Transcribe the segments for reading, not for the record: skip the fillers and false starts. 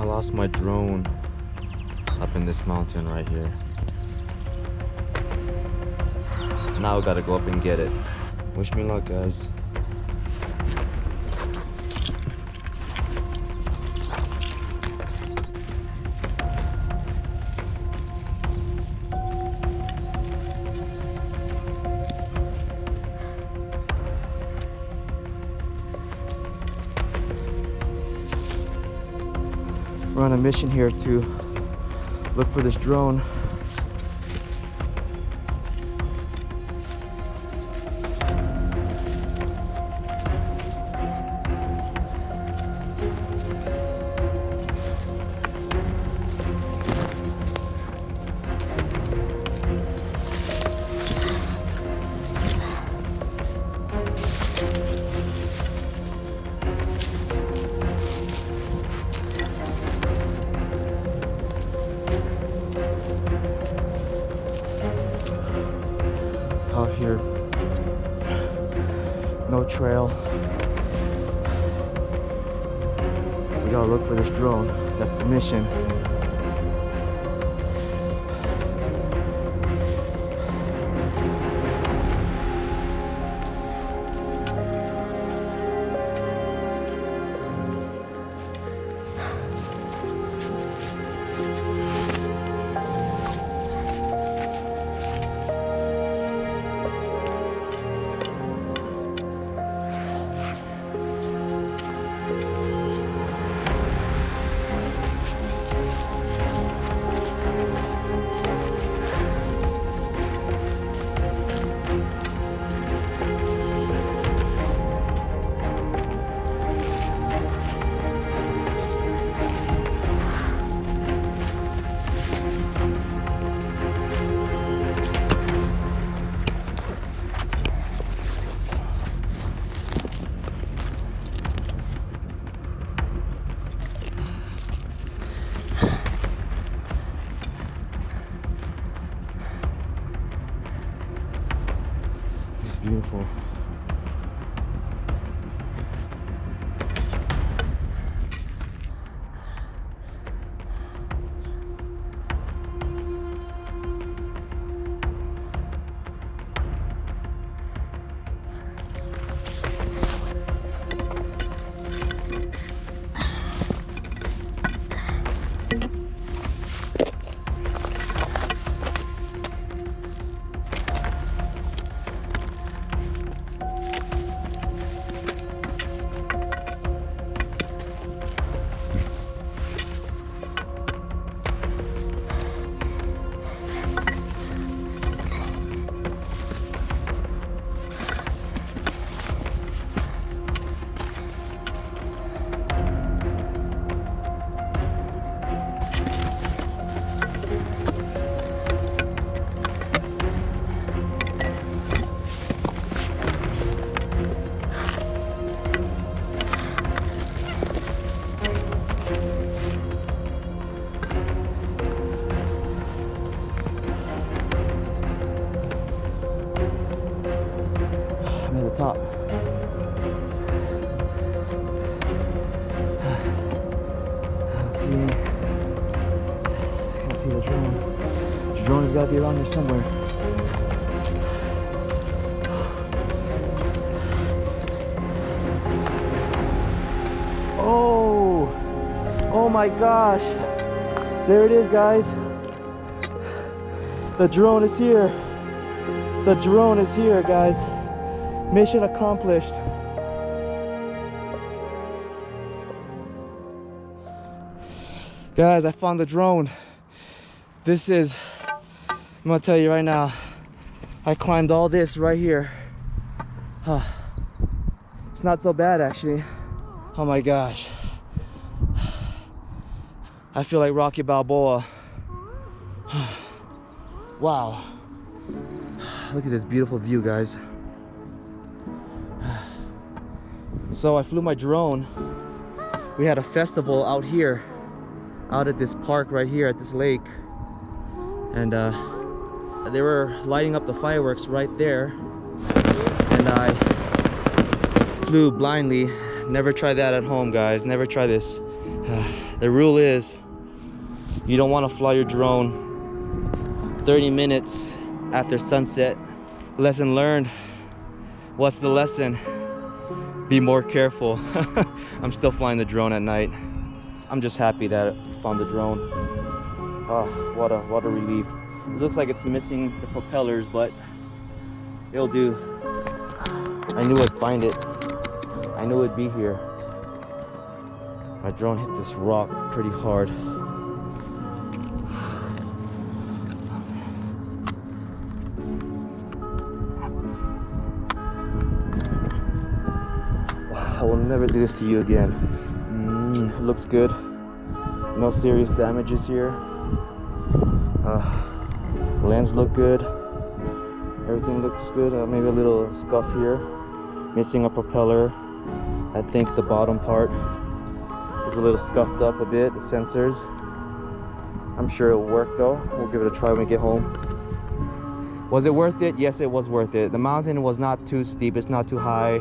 lost my drone up in this mountain right here. Now I gotta go up and get it. Wish me luck, guys. We're on a mission here to look for this drone. Out here, no trail. We gotta look for this drone. That's the mission. Beautiful. Top. Can't see the drone. The drone has got to be around here somewhere. Oh my gosh. There it is, guys. The drone is here. The drone is here, guys. Mission accomplished. Guys, I found the drone. This is, I'm gonna tell you right now, I climbed all this right here. It's not so bad actually. Oh my gosh. I feel like Rocky Balboa. Wow. Look at this beautiful view, guys. So I flew my drone. We had a festival out here, out at this park right here at this lake, and they were lighting up the fireworks right there, and I flew blindly. Never try that at home, guys. Never try this. The rule is you don't want to fly your drone 30 minutes after sunset. Lesson learned. What's the lesson? Be more careful. I'm still flying the drone at night. I'm just happy that I found the drone. Oh, what a relief. It looks like it's missing the propellers, but it'll do. I knew I'd find it. I knew it'd be here. My drone hit this rock pretty hard. I will never do this to you again. It looks good. No serious damages here. Lens look good. Everything looks good. Maybe a little scuff here. Missing a propeller. I think the bottom part is a little scuffed up a bit, the sensors. I'm sure it'll work though. We'll give it a try when we get home. Was it worth it? Yes, it was worth it. The mountain was not too steep, it's not too high.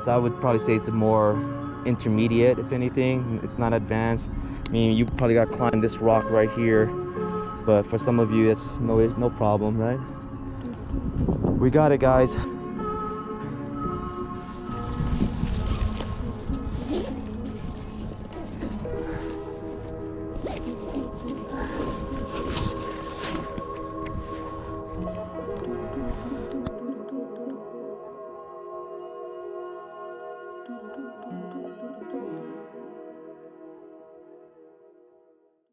So I would probably say it's more intermediate, if anything. It's not advanced. I mean, you probably got to climb this rock right here. But for some of you, it's no problem, right? We got it, guys.